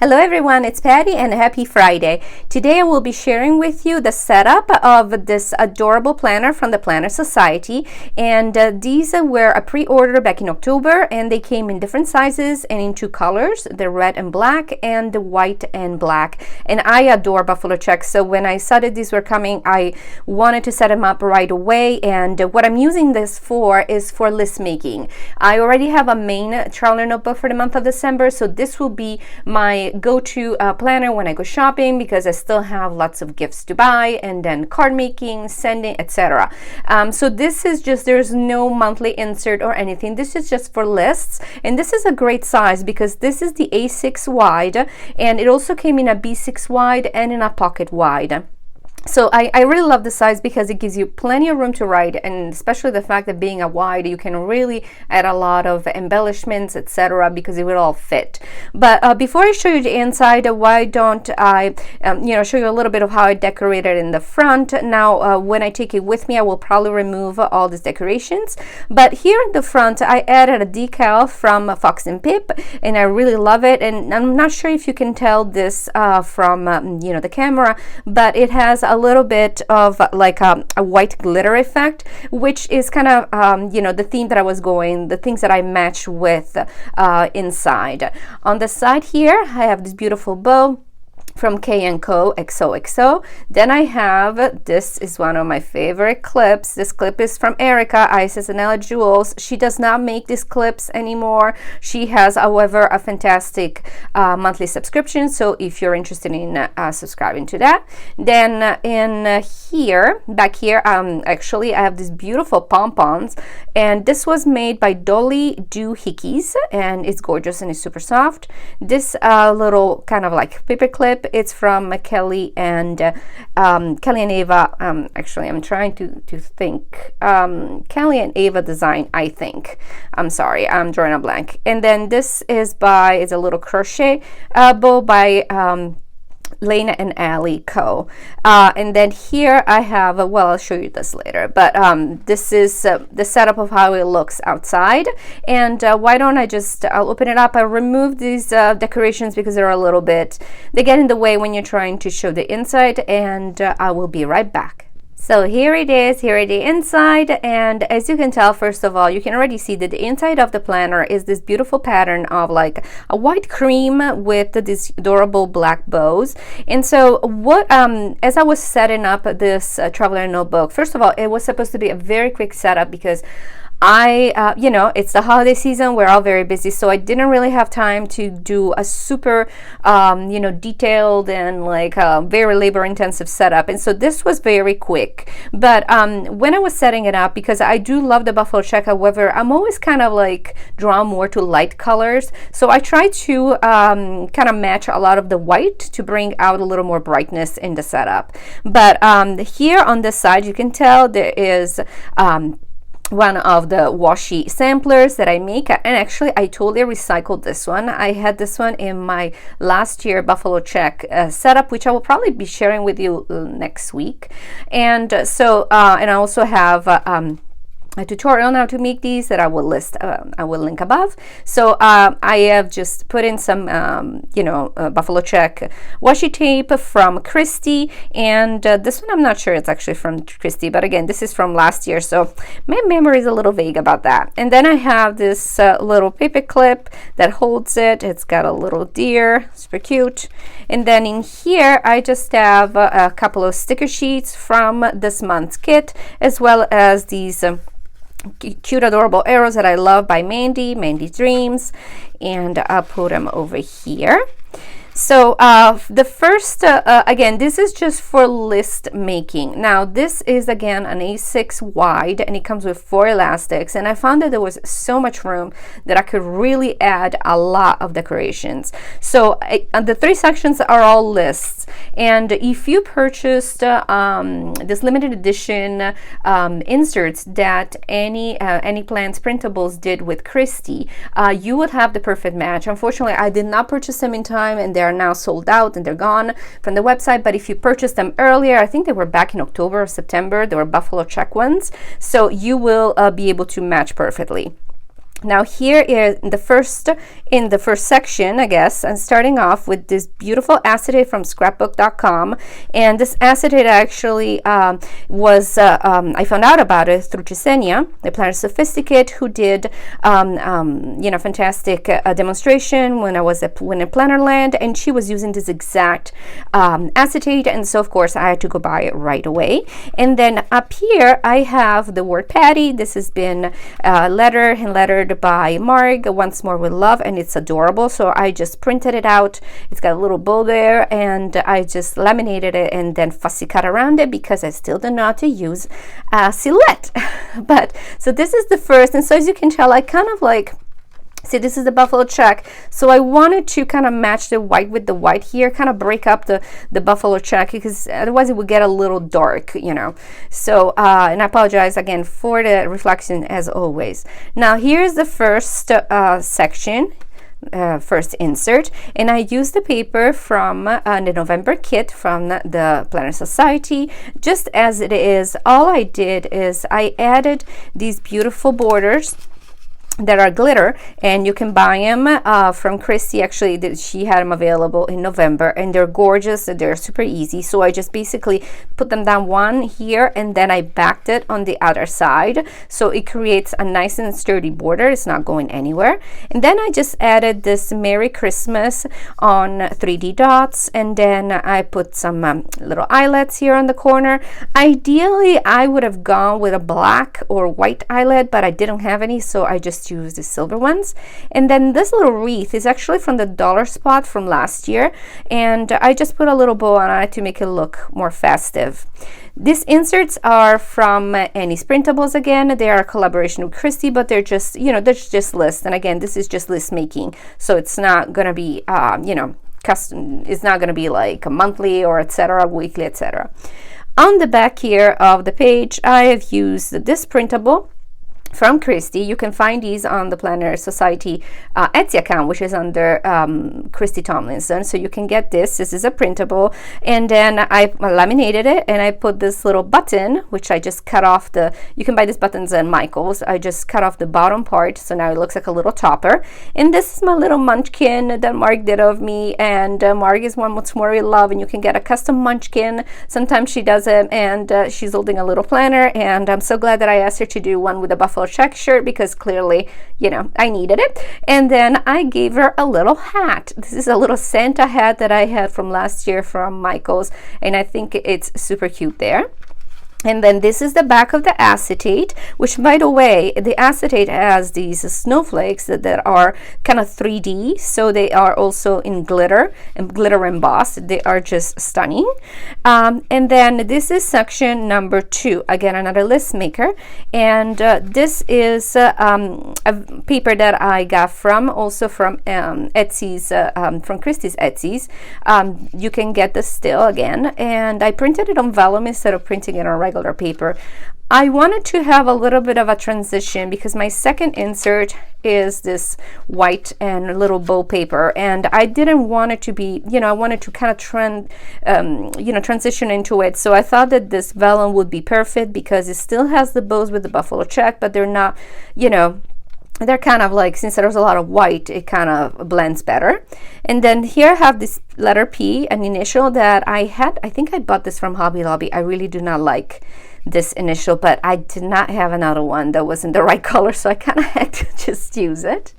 Hello everyone, it's Patty and happy Friday. Today I will be sharing with you the setup of this adorable planner from the Planner Society, and these were a pre-order back in October, and they came in different sizes and in two colors, the red and black and the white and black. And I adore buffalo checks, so when I saw that these were coming, I wanted to set them up right away. And what I'm using this for is for list making. I already have a main traveler notebook for the month of December, so this will be my go-to planner when I go shopping, because I still have lots of gifts to buy, and then card making, sending, etc. So this is just, there's no monthly insert or anything. This is just for lists, and this is a great size because this is the A6 wide, and it also came in a B6 wide and in a pocket wide. So I really love the size because it gives you plenty of room to write, and especially the fact that being a wide, you can really add a lot of embellishments, etc., because it will all fit. But before I show you the inside, why don't I show you a little bit of how I decorated in the front. Now when I take it with me, I will probably remove all these decorations, but here in the front I added a decal from Fox and Pip, and I really love it. And I'm not sure if you can tell this from the camera, but it has a little bit of like a white glitter effect, which is kind of the theme that I was going, the things that I match with inside. On the side here I have this beautiful bow from KandCoxoxo. Then I have, this is one of my favorite clips. This clip is from Erica, IsesEllaJewels. She does not make these clips anymore. She has, however, a fantastic monthly subscription, so if you're interested in subscribing to that. Then in here, back here, actually I have these beautiful pom-poms, and this was made by Dollysdoohickies, and it's gorgeous and it's super soft. This little kind of like paper clip, it's from Kelly and Ava. Actually, I'm trying to think. KellyAvaDesigns, I think. I'm sorry, I'm drawing a blank. And then this is it's a little crochet bow by LaneandAlleyBoutique Co. And then here I have, well, I'll show you this later, but this is the setup of how it looks outside. And why don't I just, I'll open it up. I remove these decorations because they're a little bit, they get in the way when you're trying to show the inside, and I will be right back. So here it is, here is the inside, and as you can tell, first of all, you can already see that the inside of the planner is this beautiful pattern of like a white cream with these adorable black bows. And so what, as I was setting up this traveler notebook, first of all, it was supposed to be a very quick setup because it's the holiday season, we're all very busy, so I didn't really have time to do a super detailed and like very labor intensive setup. And so this was very quick. But when I was setting it up, because I do love the buffalo check, however, I'm always kind of like drawn more to light colors, so I try to kind of match a lot of the white to bring out a little more brightness in the setup. But here on this side, you can tell there is one of the washi samplers that I make, and actually I totally recycled this one. I had this one in my last year buffalo check setup, which I will probably be sharing with you next week. And so and I also have a tutorial now to make these that I will link above. So I have just put in some buffalo check washi tape from Christy, and this one I'm not sure it's actually from Christy, but again, this is from last year, so my memory is a little vague about that. And then I have this little paper clip that holds it. It's got a little deer, super cute. And then in here I just have a couple of sticker sheets from this month's kit, as well as these cute adorable arrows that I love by MandyDreams, and I'll put them over here. So the first, again, this is just for list making. Now this is again an A6 wide, and it comes with 4 elastics, and I found that there was so much room that I could really add a lot of decorations. So the 3 sections are all lists, and if you purchased this limited edition inserts that Annieplansprintables did with Christy, you would have the perfect match. Unfortunately, I did not purchase them in time, and they're now sold out and they're gone from the website. But if you purchased them earlier, I think they were back in October or September, they were buffalo check ones, so you will be able to match perfectly. Now here is in the first section, I guess, I'm starting off with this beautiful acetate from scrapbook.com, and this acetate actually was I found out about it through Jesenia ThePlannerSophisticate, who did fantastic demonstration when I was at Plannerland, and she was using this exact acetate, and so of course I had to go buy it right away. And then up here I have the word Patty. This has been lettered by Marg, Once More with Love, and it's adorable. So I just printed it out. It's got a little bow there, and I just laminated it and then fussy cut around it because I still don't know how to use Silhouette. But so this is the first, and so as you can tell, I kind of like, see, this is the buffalo check, so I wanted to kind of match the white with the white here, kind of break up the buffalo check, because otherwise it would get a little dark, you know. So and I apologize again for the reflection as always. Now here's the first section, first insert, and I used the paper from the November Kit from the Planner Society just as it is. All I did is I added these beautiful borders that are glitter, and you can buy them from Christy. Actually, she had them available in November, and they're gorgeous. They're super easy. So I just basically put them down one here, and then I backed it on the other side, so it creates a nice and sturdy border. It's not going anywhere. And then I just added this Merry Christmas on 3D dots, and then I put some little eyelets here on the corner. Ideally, I would have gone with a black or white eyelet, but I didn't have any, so I just use the silver ones. And then this little wreath is actually from the dollar spot from last year, and I just put a little bow on it to make it look more festive. These inserts are from Annieplansprintables again. They are a collaboration with Christy, but they're just, you know, they're just lists. And again, this is just list making, so it's not gonna be custom. It's not gonna be like a monthly or etc., weekly, etc. On the back here of the page, I have used this printable from Christy. You can find these on the Planner Society Etsy account, which is under Christy Tomlinson. So you can get this. This is a printable, and then I laminated it, and I put this little button, which I just cut off you can buy these buttons at Michael's. I just cut off the bottom part, so now it looks like a little topper. And this is my little Munchkin that Marg did of me, and Marg is Once More with Love, and you can get a custom Munchkin. Sometimes she does it, and she's holding a little planner, and I'm so glad that I asked her to do one with a buffalo check shirt, because clearly, you know, I needed it. And then I gave her a little hat. This is a little Santa hat that I had from last year from Michael's, and I think it's super cute there. And then this is the back of the acetate, which, by the way, the acetate has these snowflakes that are kind of 3D, so they are also in glitter and glitter embossed. They are just stunning. And then this is section number 2, again another list maker, and this is a paper that I got from Etsy's, from Christy's Etsy's. You can get this still again, and I printed it on vellum instead of printing it on regular paper. I wanted to have a little bit of a transition because my second insert is this white and little bow paper, and I didn't want it to be, you know, I wanted to kind of transition into it. So I thought that this vellum would be perfect because it still has the bows with the buffalo check, but they're not, you know, they're kind of like, since there's a lot of white, it kind of blends better. And then here I have this letter P, an initial that I think I bought this from Hobby Lobby. I really do not like this initial, but I did not have another one that was in the right color, so I kind of had to just use it.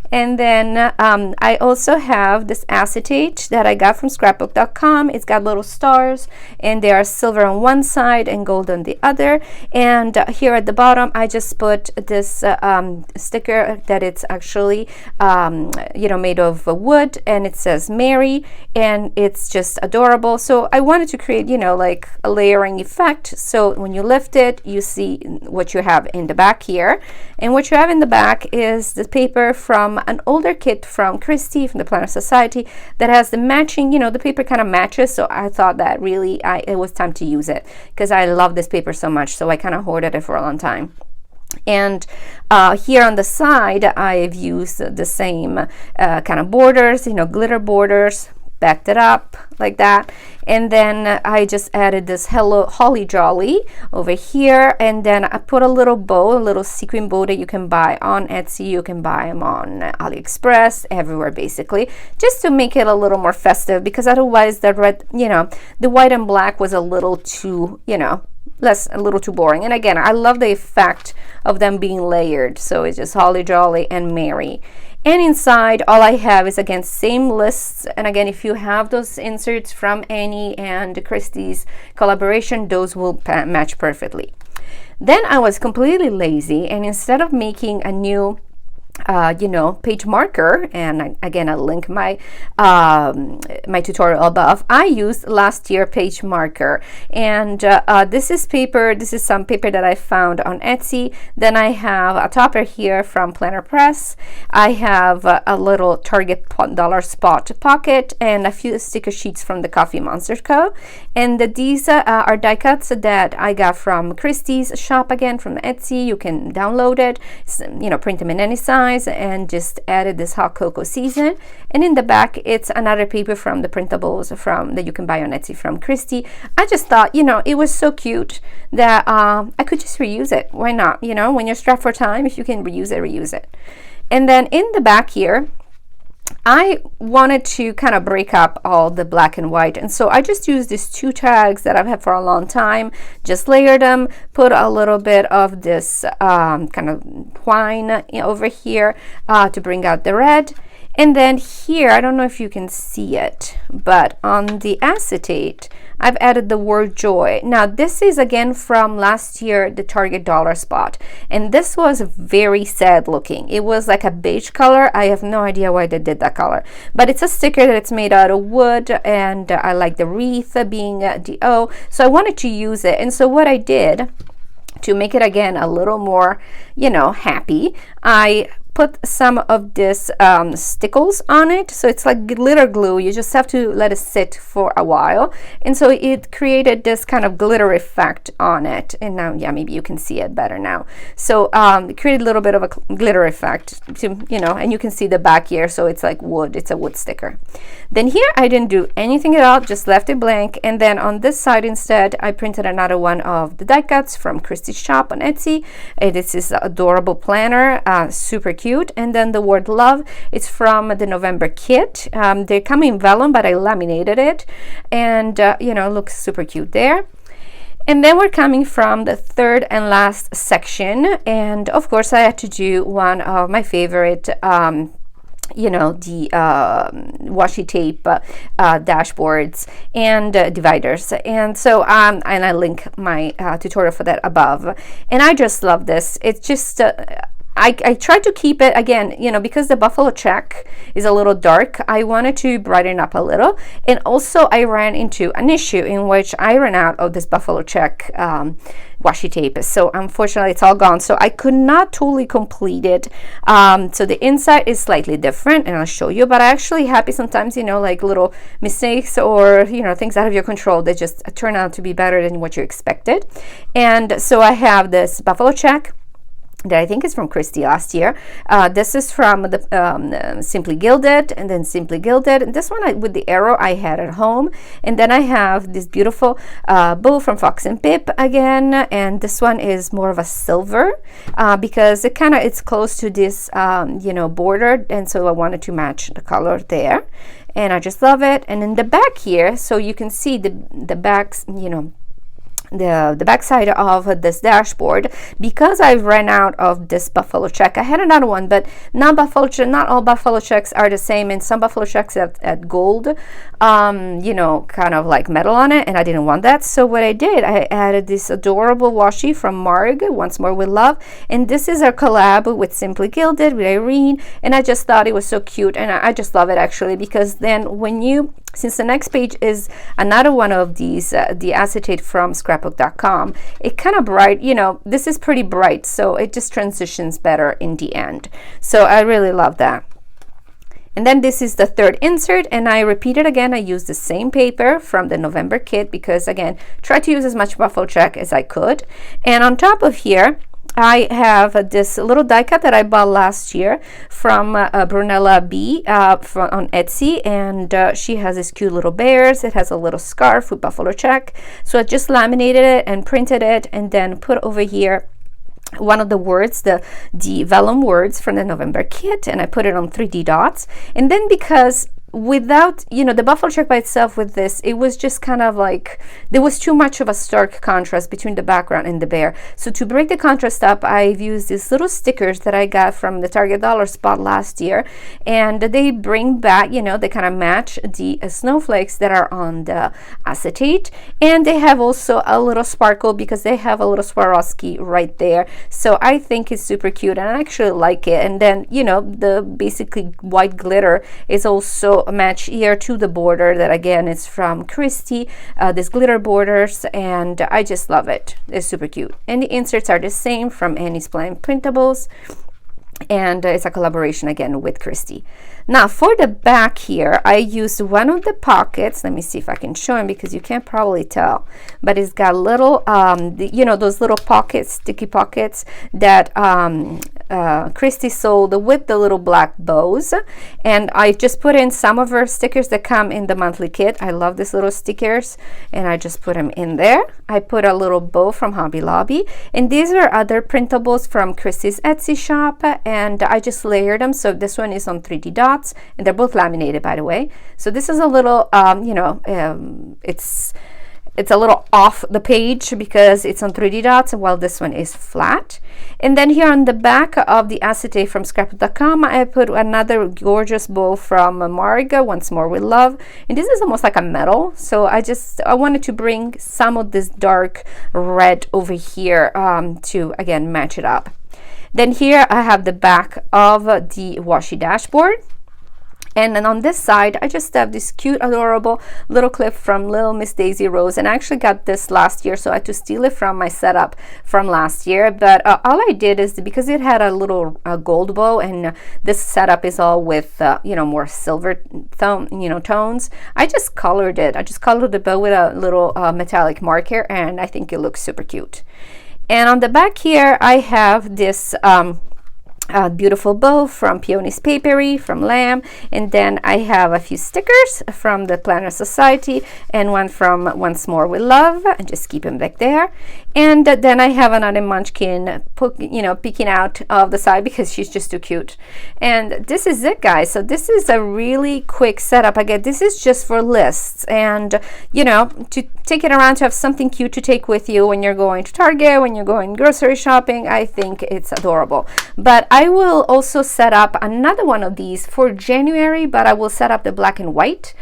And then I also have this acetate that I got from scrapbook.com. It's got little stars, and they are silver on one side and gold on the other. And here at the bottom, I just put this sticker that it's actually made of wood, and it says Mary, and it's just adorable. So I wanted to create, you know, like a layering effect. So when you lift it, you see what you have in the back here. And what you have in the back is the paper from an older kit from Christy from the Planner Society that has the matching, you know, the paper kind of matches. So I thought that really it was time to use it because I love this paper so much. So I kind of hoarded it for a long time. And here on the side, I've used the same kind of borders, you know, glitter borders, backed it up like that, and then I just added this Hello Holly Jolly over here, and then I put a little bow, a little sequin bow that you can buy on Etsy. You can buy them on AliExpress, everywhere basically, just to make it a little more festive, because otherwise the red, you know, the white and black was a little too, you know, a little too boring. And again, I love the effect of them being layered, so it's just Holly Jolly and Mary. And inside, all I have is, again, same lists. And again, if you have those inserts from Annie and Christie's collaboration, those will match perfectly. Then I was completely lazy, and instead of making a new you know, page marker, and again, I'll link my my tutorial above, I used last year page marker, and this is paper. This is some paper that I found on Etsy. Then I have a topper here from PlannerPress. I have a little Target dollar spot pocket and a few sticker sheets from the Coffee Monster Co. And these are die cuts that I got from Christie's shop, again from Etsy. You can download it, you know, print them in any size, and just added this hot cocoa season. And in the back, it's another paper from the Printables that you can buy on Etsy from Christie. I just thought, you know, it was so cute that I could just reuse it. Why not? You know, when you're strapped for time, if you can reuse it, reuse it. And then in the back here, I wanted to kind of break up all the black and white, and so I just used these 2 tags that I've had for a long time, just layered them, put a little bit of this kind of twine over here to bring out the red. And then here, I don't know if you can see it, but on the acetate, I've added the word joy. Now, this is again from last year, the Target dollar spot. And this was very sad looking. It was like a beige color. I have no idea why they did that color. But it's a sticker that it's made out of wood, and I like the wreath being the O. So I wanted to use it. And so what I did, to make it again a little more, you know, happy, I put some of this stickles on it, so it's like glitter glue. You just have to let it sit for a while, and so it created this kind of glitter effect on it. And now, yeah, maybe you can see it better now. So it created a little bit of a glitter effect to, you know, and you can see the back here, so it's like wood. It's a wood sticker. Then here I didn't do anything at all, just left it blank. And then on this side instead, I printed another one of the die cuts from Christie's shop on Etsy. This is adorable planner, super cute. And then the word love, it's from the November Kit. They come in vellum, but I laminated it, and you know, it looks super cute there. And then we're coming from the third and last section, and of course I had to do one of my favorite you know, the washi tape dashboards and dividers. And so and I link my tutorial for that above. And I just love this. It's just I tried to keep it, again, you know, because the buffalo check is a little dark, I wanted to brighten up a little. And also I ran into an issue in which I ran out of this buffalo check washi tape. So unfortunately it's all gone. So I could not totally complete it. So the inside is slightly different, and I'll show you, but I actually happy sometimes, you know, like little mistakes or, you know, things out of your control that just turn out to be better than what you expected. And so I have this buffalo check that I think is from Christie last year. This is from the Simply Gilded, and then Simply Gilded. And this one with the arrow I had at home. And then I have this beautiful bow from Fox and Pip again. And this one is more of a silver because it's close to this you know, border. And so I wanted to match the color there. And I just love it. And in the back here, so you can see the backs, you know, the back side of this dashboard, because I ran out of this buffalo check. I had another one, but not all buffalo checks are the same, and some buffalo checks have gold you know, kind of like metal on it, and I didn't want that. So what I did, I added this adorable washi from Marg, Once More with Love, and this is our collab with Simply Gilded with Irene, and I just thought it was so cute, and I just love it actually, because then when you, since the next page is another one of these, the acetate from scrapbook.com, it kind of bright, you know, this is pretty bright, so it just transitions better in the end. So I really love that. And then this is the third insert, and I repeated again. I used the same paper from the November kit because, again, try to use as much buffalo check as I could. And on top of here, I have this little die cut that I bought last year from Brunella B on Etsy, and she has these cute little bears. It has a little scarf with buffalo check. So I just laminated it and printed it, and then put over here one of the words, the vellum words from the November kit, and I put it on 3D dots. And then because without, you know, the buffalo check by itself with this, it was just kind of like there was too much of a stark contrast between the background and the bear. So to break the contrast up, I've used these little stickers that I got from the Target dollar spot last year, and they bring back, you know, they kind of match the snowflakes that are on the acetate, and they have also a little sparkle because they have a little Swarovski right there. So I think it's super cute, and I actually like it. And then, you know, the basically white glitter is also a match here to the border that again is from Christy, this glitter borders, and I just love it. It's super cute. And the inserts are the same from Annieplansprintables, and it's a collaboration again with Christy. Now for the back here, I used one of the pockets. Let me see if I can show them because you can't probably tell, but it's got little you know, those little pockets, sticky pockets that Christy sold with the little black bows, and I just put in some of her stickers that come in the monthly kit. I love these little stickers, and I just put them in there. I put a little bow from Hobby Lobby, and these are other printables from Christy's Etsy shop, and I just layered them. So this one is on 3D dots, and they're both laminated, by the way. So this is a little you know, it's a little off the page because it's on 3D dots, while this one is flat. And then here on the back of the acetate from scrapbook.com, I put another gorgeous bow from Marga, Once More with Love. And this is almost like a metal. So I wanted to bring some of this dark red over here to, again, match it up. Then here I have the back of the washi dashboard. And then on this side, I just have this cute, adorable little clip from LittleMissDaisyRose. And I actually got this last year, so I had to steal it from my setup from last year. But all I did is, because it had a little gold bow, and this setup is all with, you know, more silver tones, I just colored it. I just colored the bow with a little metallic marker, and I think it looks super cute. And on the back here, I have this beautiful bow from PeoniesPaperie from Lamb, and then I have a few stickers from the Planner Society and one from Once More with Love, and just keep them back there. And then I have another Munchkin, you know, peeking out of the side because she's just too cute. And this is it, guys. So this is a really quick setup. Again, this is just for lists, and you know, to take it around, to have something cute to take with you when you're going to Target, when you're going grocery shopping. I think it's adorable. But I will also set up another one of these for January, but I will set up the black and white.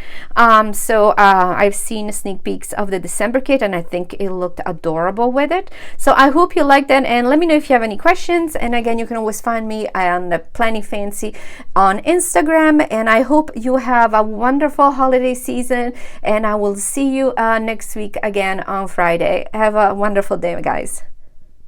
So I've seen sneak peeks of the December kit, and I think it looked adorable with it. So I hope you liked that, and let me know if you have any questions. And again, you can always find me on the PlanningFancy on Instagram, and I hope you have a wonderful holiday season, and I will see you next week again on Friday. Have a wonderful day, guys.